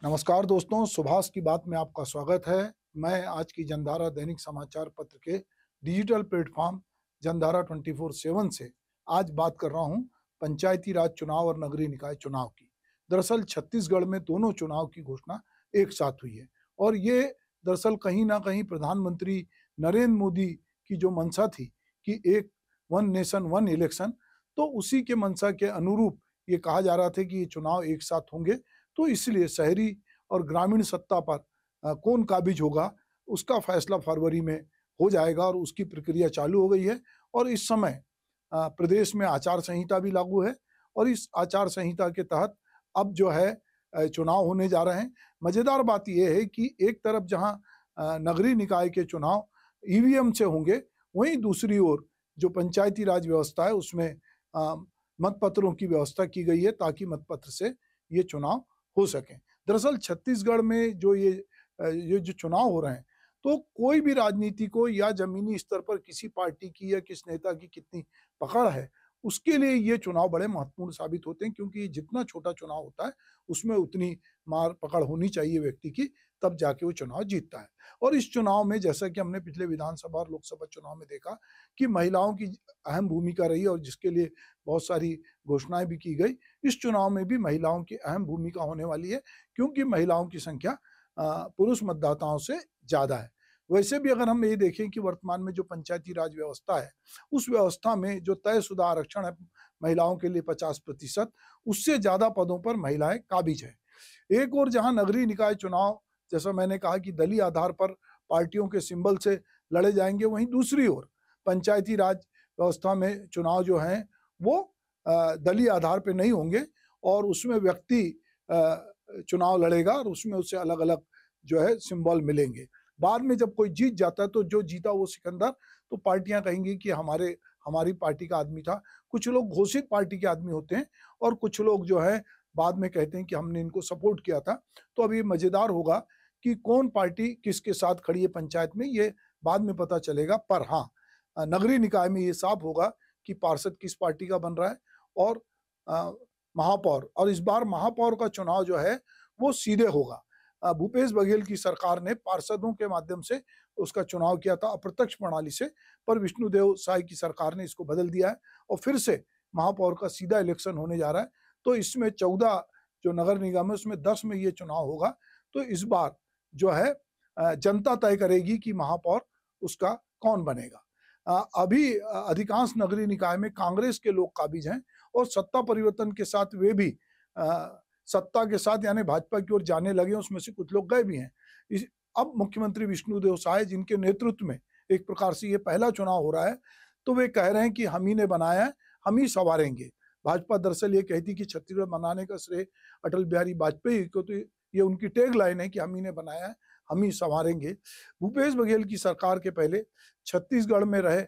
नमस्कार दोस्तों, सुभाष की बात में आपका स्वागत है। मैं आज की जनधारा दैनिक समाचार पत्र के डिजिटल प्लेटफॉर्म जनधारा 24/7 से आज बात कर रहा हूं पंचायती राज चुनाव और नगरीय निकाय चुनाव की। दरअसल छत्तीसगढ़ में दोनों चुनाव की घोषणा एक साथ हुई है और ये दरअसल कहीं ना कहीं प्रधानमंत्री नरेंद्र मोदी की जो मंशा थी कि एक वन नेशन वन इलेक्शन, तो उसी के मंशा के अनुरूप ये कहा जा रहा था कि ये चुनाव एक साथ होंगे। तो इसलिए शहरी और ग्रामीण सत्ता पर कौन काबिज होगा, उसका फैसला फरवरी में हो जाएगा और उसकी प्रक्रिया चालू हो गई है। और इस समय प्रदेश में आचार संहिता भी लागू है और इस आचार संहिता के तहत अब जो है चुनाव होने जा रहे हैं। मजेदार बात यह है कि एक तरफ जहां नगरीय निकाय के चुनाव ईवीएम से होंगे, वहीं दूसरी ओर जो पंचायती राज व्यवस्था है उसमें मतपत्रों की व्यवस्था की गई है ताकि मतपत्र से ये चुनाव हो सके। दरअसल छत्तीसगढ़ में ये जो चुनाव हो रहे हैं, तो कोई भी राजनीति को या जमीनी स्तर पर किसी पार्टी की या किस नेता की कितनी पकड़ है, उसके लिए ये चुनाव बड़े महत्वपूर्ण साबित होते हैं, क्योंकि जितना छोटा चुनाव होता है उसमें उतनी मार पकड़ होनी चाहिए व्यक्ति की, तब जाके वो चुनाव जीतता है। और इस चुनाव में जैसा कि हमने पिछले विधानसभा और लोकसभा चुनाव में देखा कि महिलाओं की अहम भूमिका रही और जिसके लिए बहुत सारी घोषणाएं भी की गई। इस चुनाव में भी महिलाओं की अहम भूमिका होने वाली है, क्योंकि महिलाओं की संख्या पुरुष मतदाताओं से ज्यादा है। वैसे भी अगर हम ये देखें कि वर्तमान में जो पंचायती राज व्यवस्था है, उस व्यवस्था में जो तयशुदा आरक्षण है महिलाओं के लिए 50%, उससे ज्यादा पदों पर महिलाएं काबिज है। एक और जहां नगरीय निकाय चुनाव, जैसा मैंने कहा कि दलीय आधार पर पार्टियों के सिंबल से लड़े जाएंगे, वहीं दूसरी ओर पंचायती राज व्यवस्था में चुनाव जो हैं वो दलीय आधार पर नहीं होंगे और उसमें व्यक्ति चुनाव लड़ेगा और उसमें उससे अलग अलग जो है सिंबल मिलेंगे। बाद में जब कोई जीत जाता है तो जो जीता वो सिकंदर, तो पार्टियां कहेंगी कि हमारी पार्टी का आदमी था। कुछ लोग घोषित पार्टी के आदमी होते हैं और कुछ लोग जो है बाद में कहते हैं कि हमने इनको सपोर्ट किया था। तो अब ये मजेदार होगा कि कौन पार्टी किसके साथ खड़ी है पंचायत में, ये बाद में पता चलेगा। पर हाँ, नगरीय निकाय में ये साफ होगा कि पार्षद किस पार्टी का बन रहा है और महापौर, और इस बार महापौर का चुनाव जो है वो सीधे होगा। भूपेश बघेल की सरकार ने पार्षदों के माध्यम से उसका चुनाव किया था, अप्रत्यक्ष प्रणाली से, पर विष्णुदेव साय की सरकार ने इसको बदल दिया है और फिर से महापौर का सीधा इलेक्शन होने जा रहा है। तो इसमें 14 जो नगर निगम है उसमें 10 में ये चुनाव होगा। तो इस बार जो है जनता तय करेगी कि महापौर उसका कौन बनेगा। अभी अधिकांश नगरीय निकाय में कांग्रेस के लोग काबिज हैं और सत्ता परिवर्तन के साथ वे भी सत्ता के साथ यानी भाजपा की ओर जाने लगे, उसमें से कुछ लोग गए भी हैं। अब मुख्यमंत्री विष्णुदेव साय, जिनके नेतृत्व में एक प्रकार से ये पहला चुनाव हो रहा है, तो वे कह रहे हैं कि हम ही ने बनाया है, हम ही संवारेंगे। भाजपा दरअसल ये कहती कि छत्तीसगढ़ बनाने का श्रेय अटल बिहारी वाजपेयी को, तो ये उनकी टैग लाइन है कि हम ही ने बनाया है, हम ही संवारेंगे। भूपेश बघेल की सरकार के पहले छत्तीसगढ़ में रहे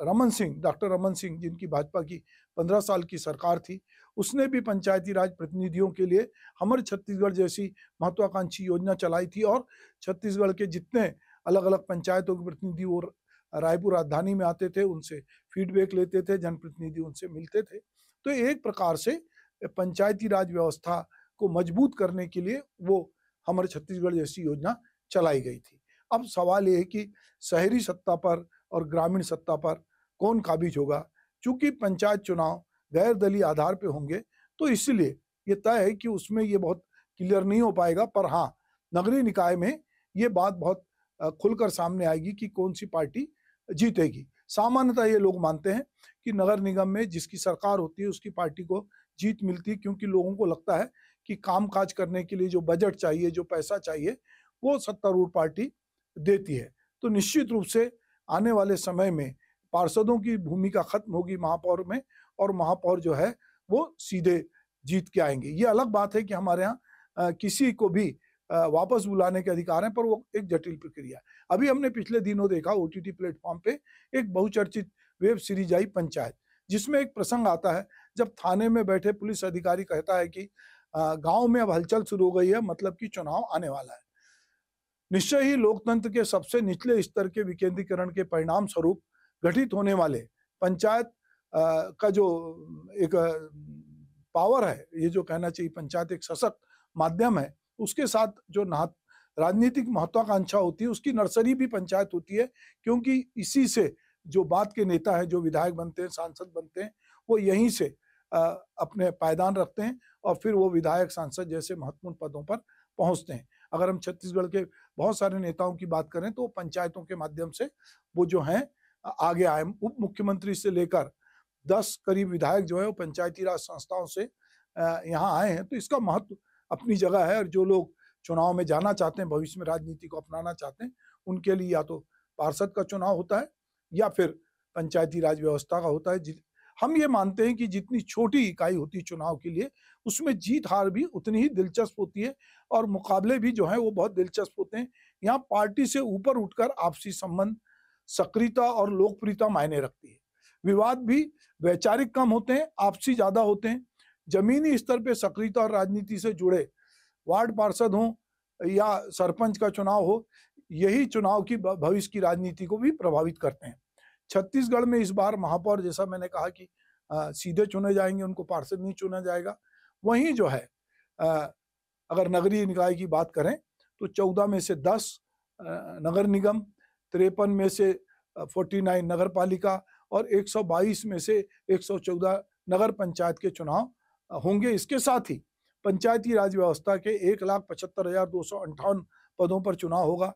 रमन सिंह, डॉक्टर रमन सिंह, जिनकी भाजपा की 15 साल की सरकार थी, उसने भी पंचायती राज प्रतिनिधियों के लिए हमर छत्तीसगढ़ जैसी महत्वाकांक्षी योजना चलाई थी और छत्तीसगढ़ के जितने अलग अलग पंचायतों के प्रतिनिधि और रायपुर राजधानी में आते थे, उनसे फीडबैक लेते थे, जनप्रतिनिधि उनसे मिलते थे। तो एक प्रकार से पंचायती राज व्यवस्था को मजबूत करने के लिए वो हमर छत्तीसगढ़ जैसी योजना चलाई गई थी। अब सवाल ये है कि शहरी सत्ता पर और ग्रामीण सत्ता पर कौन काबिज होगा। चूंकि पंचायत चुनाव गैर दलीय आधार पे होंगे, तो इसलिए ये तय है कि उसमें ये बहुत क्लियर नहीं हो पाएगा। पर हाँ, नगरीय निकाय में ये बात बहुत खुलकर सामने आएगी कि कौन सी पार्टी जीतेगी। सामान्यतः ये लोग मानते हैं कि नगर निगम में जिसकी सरकार होती है उसकी पार्टी को जीत मिलती है, क्योंकि लोगों को लगता है कि काम काज करने के लिए जो बजट चाहिए, जो पैसा चाहिए, वो सत्तारूढ़ पार्टी देती है। तो निश्चित रूप से आने वाले समय में पार्षदों की भूमिका खत्म होगी महापौर में, और महापौर जो है वो सीधे जीत के आएंगे। ये अलग बात है कि हमारे यहाँ किसी को भी वापस बुलाने के अधिकार हैं, पर वो एक जटिल प्रक्रिया है। अभी हमने पिछले दिनों देखा ओटीटी प्लेटफॉर्म पे एक बहुचर्चित वेब सीरीज आई पंचायत, जिसमें एक प्रसंग आता है जब थाने में बैठे पुलिस अधिकारी कहता है कि गांव में अब हलचल शुरू हो गई है, मतलब कि चुनाव आने वाला है। निश्चय ही लोकतंत्र के सबसे निचले स्तर के विकेंद्रीकरण के परिणाम स्वरूप गठित होने वाले पंचायत का जो एक पावर है, ये जो कहना चाहिए पंचायत एक सशक्त माध्यम है, उसके साथ जो राजनीतिक महत्वाकांक्षा होती है उसकी नर्सरी भी पंचायत होती है, क्योंकि इसी से जो बात के नेता हैं, जो विधायक बनते हैं, सांसद बनते हैं, वो यहीं से अपने पायदान रखते हैं और फिर वो विधायक, सांसद जैसे महत्वपूर्ण पदों पर पहुंचते हैं। अगर हम छत्तीसगढ़ के बहुत सारे नेताओं की बात करें तो पंचायतों के माध्यम से वो जो हैं आगे आए। उप मुख्यमंत्री से लेकर 10 करीब विधायक जो है वो पंचायती राज संस्थाओं से यहाँ आए हैं। तो इसका महत्व अपनी जगह है और जो लोग चुनाव में जाना चाहते हैं, भविष्य में राजनीति को अपनाना चाहते हैं, उनके लिए या तो पार्षद का चुनाव होता है या फिर पंचायती राज व्यवस्था का होता है। हम ये मानते हैं कि जितनी छोटी इकाई होती है चुनाव के लिए, उसमें जीत हार भी उतनी ही दिलचस्प होती है और मुकाबले भी जो है वो बहुत दिलचस्प होते हैं। यहाँ पार्टी से ऊपर उठकर आपसी संबंध, सक्रियता और लोकप्रियता मायने रखती है। विवाद भी वैचारिक कम होते हैं, आपसी ज्यादा होते हैं। जमीनी स्तर पे सक्रियता और राजनीति से जुड़े वार्ड पार्षद हो या सरपंच का चुनाव हो, यही चुनाव की भविष्य की राजनीति को भी प्रभावित करते हैं। छत्तीसगढ़ में इस बार महापौर, जैसा मैंने कहा कि सीधे चुने जाएंगे, उनको पार्षद नहीं चुना जाएगा। वहीं जो है अगर नगरीय निकाय की बात करें तो 14 में से 10 नगर निगम, 53 में से 49 नगर पालिका और 122 में से 114 नगर पंचायत के चुनाव होंगे। इसके साथ ही पंचायती राज व्यवस्था के 1,75,258 पदों पर चुनाव होगा।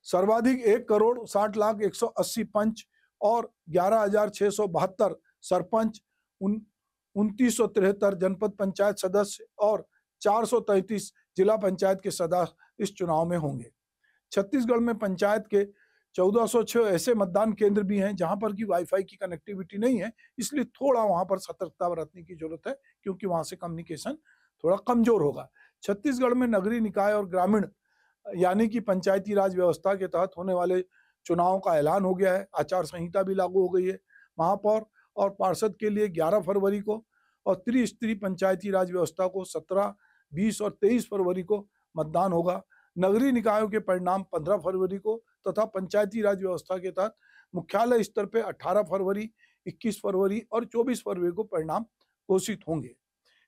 सर्वाधिक 1,60,00,180 पंच और 11,672 सरपंच, 2973 जनपद पंचायत सदस्य और 433 जिला पंचायत के सदस्य इस चुनाव में होंगे। छत्तीसगढ़ में पंचायत के 1406 ऐसे मतदान केंद्र भी हैं जहां पर की वाईफाई की कनेक्टिविटी नहीं है, इसलिए थोड़ा वहां पर सतर्कता बरतने की जरूरत है, क्योंकि वहां से कम्युनिकेशन थोड़ा कमजोर होगा। छत्तीसगढ़ में नगरीय निकाय और ग्रामीण यानी कि पंचायती राज व्यवस्था के तहत होने वाले चुनाव का ऐलान हो गया है। आचार संहिता भी लागू हो गई है। महापौर और पार्षद के लिए 11 फरवरी को और त्रिस्तरीय पंचायती राज व्यवस्था को 17, 20 और 23 फरवरी को मतदान होगा। नगरीय निकायों के परिणाम 15 फरवरी को तथा पंचायती राज व्यवस्था के तहत मुख्यालय स्तर पर 18 फरवरी, 21 फरवरी और 24 फरवरी को परिणाम घोषित होंगे।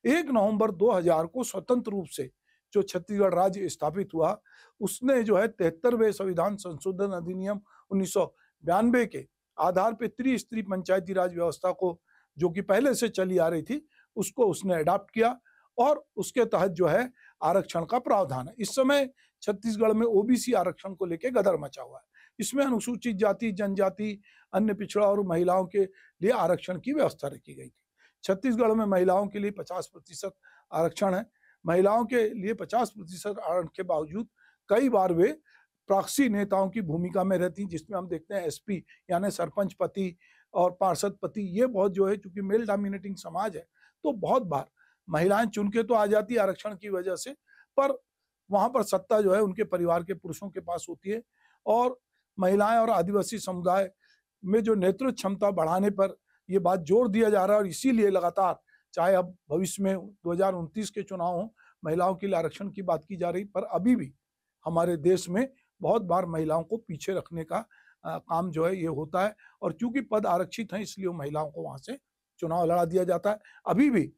1 नवंबर 2000 को स्वतंत्र रूप से जो छत्तीसगढ़ राज्य स्थापित हुआ, उसने जो है 73वें संविधान संशोधन अधिनियम 1992 के आधार पे त्रिस्तरीय पंचायती राज व्यवस्था को, जो कि पहले से चली आ रही थी, उसको उसने अडॉप्ट किया और उसके तहत जो है आरक्षण का प्रावधान है। इस समय छत्तीसगढ़ में ओबीसी आरक्षण को लेकर गदर मचा हुआ है। इसमें अनुसूचित जाति, जनजाति, अन्य पिछड़ा और महिलाओं के लिए आरक्षण की व्यवस्था रखी गई थी। छत्तीसगढ़ में महिलाओं के लिए 50% आरक्षण है। महिलाओं के लिए 50% आरक्षण के बावजूद कई बार वे प्रॉक्सी नेताओं की भूमिका में रहती, जिसमें हम देखते हैं एसपी यानी सरपंच पति और पार्षद पति, ये बहुत जो है, चूंकि मेल डोमिनेटिंग समाज है तो बहुत बार महिलाएं चुन के तो आ जाती है आरक्षण की वजह से, पर वहां पर सत्ता जो है उनके परिवार के पुरुषों के पास होती है। और महिलाएं और आदिवासी समुदाय में जो नेतृत्व क्षमता बढ़ाने पर यह बात जोर दिया जा रहा है और इसीलिए लगातार, चाहे अब भविष्य में 2029 के चुनाव हो, महिलाओं के लिए आरक्षण की बात की जा रही, पर अभी भी हमारे देश में बहुत बार महिलाओं को पीछे रखने का काम जो है ये होता है। और चूंकि पद आरक्षित हैं इसलिए महिलाओं को वहां से चुनाव लड़ा दिया जाता है। अभी भी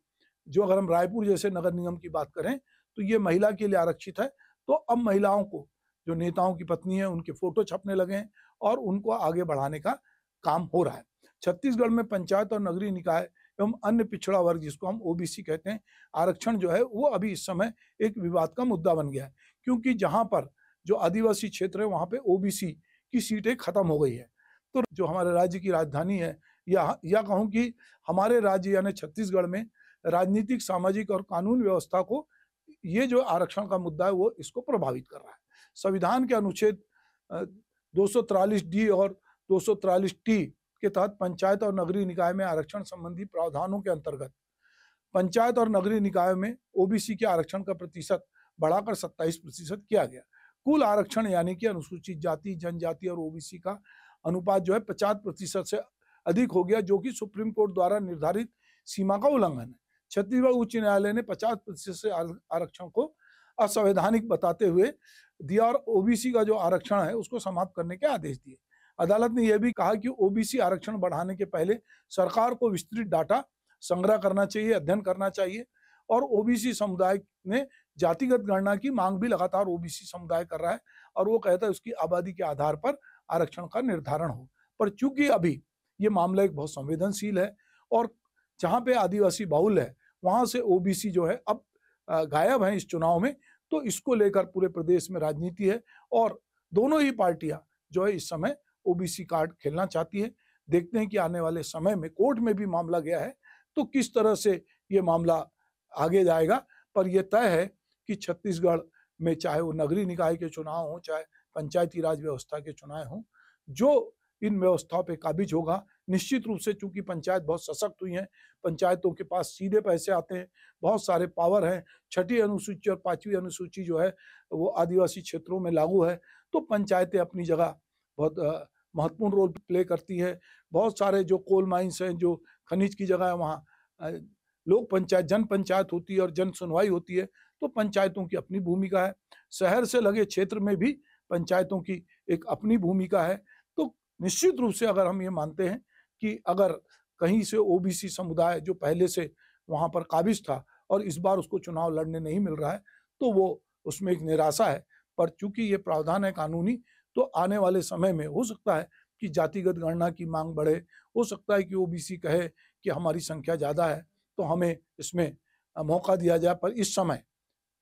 जो अगर हम रायपुर जैसे नगर निगम की बात करें तो ये महिला के लिए आरक्षित है। तो अब महिलाओं को, जो नेताओं की पत्नी है, उनके फोटो छपने लगे हैं और उनको आगे बढ़ाने का काम हो रहा है। छत्तीसगढ़ में पंचायत और नगरीय निकाय एवं अन्य पिछड़ा वर्ग, जिसको हम ओबीसी कहते हैं, आरक्षण जो है वो अभी इस समय एक विवाद का मुद्दा बन गया है, क्योंकि जहां पर जो आदिवासी क्षेत्र है वहां पे ओबीसी की सीटें खत्म हो गई है। तो जो हमारे राज्य की राजधानी है, या कहूं कि हमारे राज्य यानी छत्तीसगढ़ में राजनीतिक, सामाजिक और कानून व्यवस्था को ये जो आरक्षण का मुद्दा है वो इसको प्रभावित कर रहा है। संविधान के अनुच्छेद 243D और 243T के तहत पंचायत और नगरीय निकाय में आरक्षण संबंधी प्रावधानों के अंतर्गत पंचायत और नगरीय निकाय में ओबीसी के आरक्षण का प्रतिशत बढ़ाकर 27% किया गया। कुल आरक्षण यानी कि अनुसूचित जाति, जनजाति और ओबीसी का अनुपात जो है 50% से अधिक हो गया, जो कि सुप्रीम कोर्ट द्वारा निर्धारित सीमा का उल्लंघन है। छत्तीसगढ़ उच्च न्यायालय ने 50% से आरक्षण को असंवैधानिक बताते हुए दिया और ओबीसी का जो आरक्षण है उसको समाप्त करने के आदेश दिए। अदालत ने यह भी कहा कि ओबीसी आरक्षण बढ़ाने के पहले सरकार को विस्तृत डाटा संग्रह करना चाहिए, अध्ययन करना चाहिए और ओबीसी समुदाय ने जातिगत गणना की मांग भी लगातार ओबीसी समुदाय कर रहा है और वो कहता है उसकी आबादी के आधार पर आरक्षण का निर्धारण हो। पर चूंकि अभी ये मामला एक बहुत संवेदनशील है और जहां पे आदिवासी बाहुल है वहां से ओबीसी जो है अब गायब है इस चुनाव में, तो इसको लेकर पूरे प्रदेश में राजनीति है और दोनों ही पार्टियां जो है इस समय ओबीसी कार्ड खेलना चाहती है। देखते हैं कि आने वाले समय में कोर्ट में भी मामला गया है तो किस तरह से ये मामला आगे जाएगा। पर यह तय है कि छत्तीसगढ़ में चाहे वो नगरीय निकाय के चुनाव हो चाहे पंचायती राज व्यवस्था के चुनाव हों, जो इन व्यवस्थाओं पे काबिज होगा निश्चित रूप से, चूंकि पंचायत बहुत सशक्त हुई है, पंचायतों के पास सीधे पैसे आते हैं, बहुत सारे पावर हैं, छठी अनुसूची और पांचवी अनुसूची जो है वो आदिवासी क्षेत्रों में लागू है, तो पंचायतें अपनी जगह बहुत महत्वपूर्ण रोल प्ले करती है। बहुत सारे जो कोल माइंस हैं, जो खनिज की जगह है, वहाँ लोक पंचायत जन पंचायत होती है और जन सुनवाई होती है, तो पंचायतों की अपनी भूमिका है। शहर से लगे क्षेत्र में भी पंचायतों की एक अपनी भूमिका है। तो निश्चित रूप से अगर हम ये मानते हैं कि अगर कहीं से ओबीसी समुदाय जो पहले से वहां पर काबिज था और इस बार उसको चुनाव लड़ने नहीं मिल रहा है, तो वो उसमें एक निराशा है। पर चूंकि ये प्रावधान है कानूनी, तो आने वाले समय में हो सकता है कि जातिगत गणना की मांग बढ़े, हो सकता है कि ओबीसी कहे कि हमारी संख्या ज्यादा है तो हमें इसमें मौका दिया जाए। पर इस समय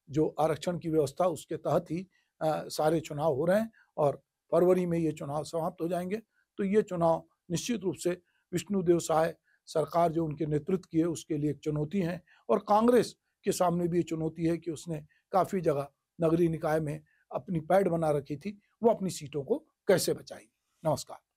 जो आरक्षण की व्यवस्था उसके तहत ही सारे चुनाव हो रहे हैं और फरवरी में ये चुनाव समाप्त हो जाएंगे। तो ये चुनाव निश्चित रूप से विष्णुदेव साय सरकार जो उनके नेतृत्व की है उसके लिए एक चुनौती है और कांग्रेस के सामने भी ये चुनौती है कि उसने काफी जगह नगरीय निकाय में अपनी पैड़ बना रखी थी, वो अपनी सीटों को कैसे बचाएगी। नमस्कार।